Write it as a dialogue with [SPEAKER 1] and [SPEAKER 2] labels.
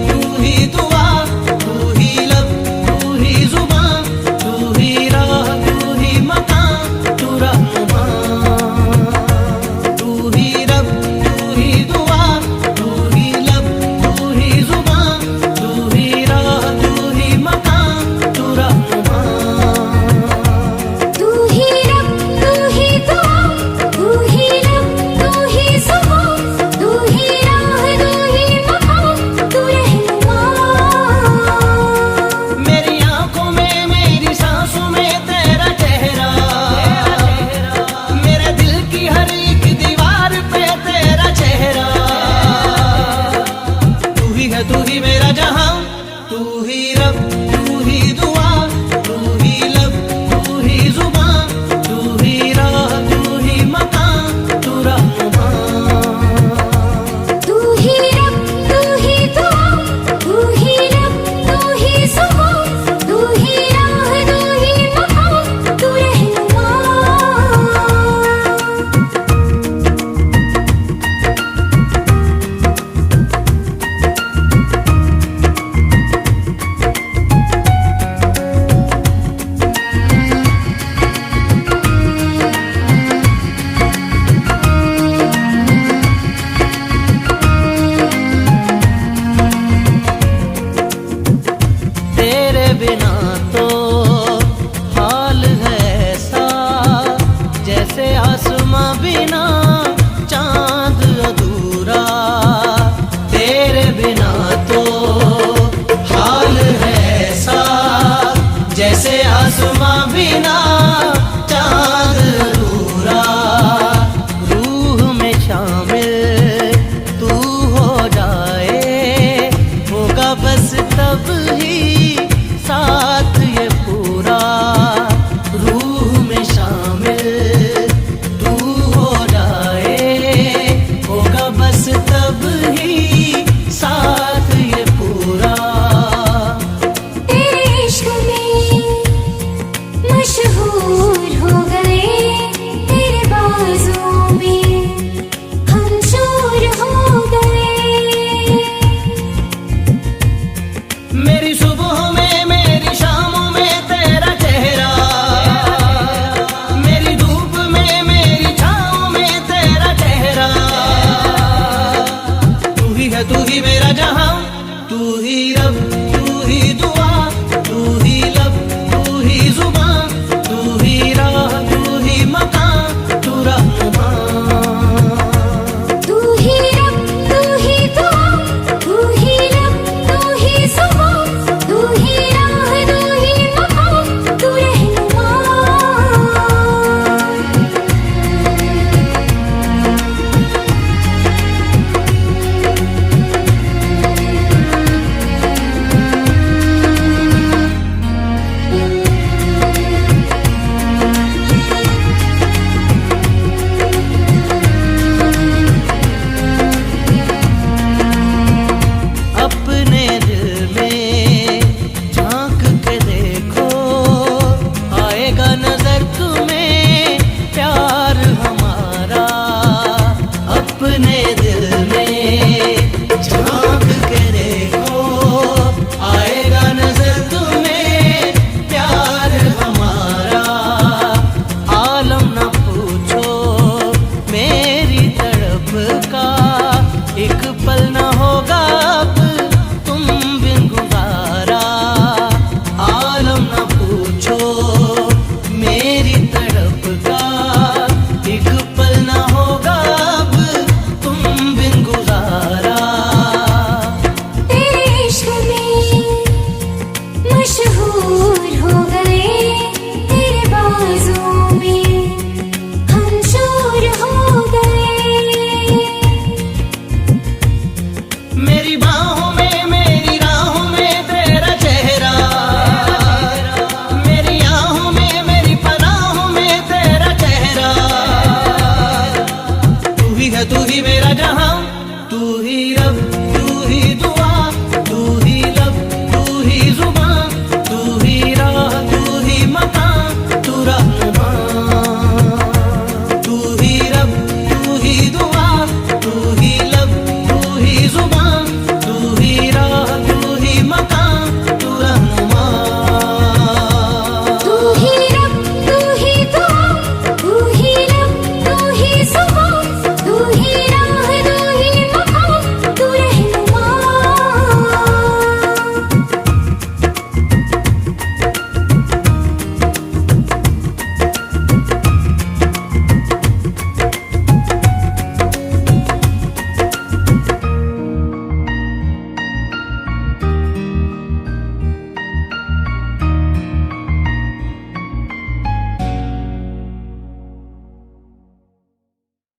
[SPEAKER 1] तू ही दुआ, तू ही लब, तू ही जुबान, तू ही राह, तू ही मकान, तू रहनुमा। तू ही रब, तू ही दुआ, तू ही लब, तू ही जुबान, तू ही राह, तू ही मकान, तू रहनुमा।
[SPEAKER 2] तू ही रब, तू ही दुआ, तू ही लब, तू ही जुबान, तू ही राह, तू ही मकान, तू रहनुमा।
[SPEAKER 1] मेरी आंखों में, मेरी सांसों में तेरा चेहरा, मेरे दिल की हर एक दीवार पे तेरा चेहरा। तू ही है, तू ही मेरा जहां, तू ही रब, तू ही दुआ, तू ही लब, तू ही जुबान, तू ही राह, तू ही मकान, तू रहनुमा।
[SPEAKER 2] तू ही रब, तू ही दुआ, तू ही लब, तू ही जुबान, तू ही राह, तू ही मकान, तू रहनुमा।
[SPEAKER 1] तेरे बिना तो हाल है ऐसा, जैसे आसमां बिना चांद अधूरा। तेरे बिना तो हाल है ऐसा, जैसे आसमां बिना चांद अधूरा। रूह में शामिल तू हो जाए, होगा बस तब ही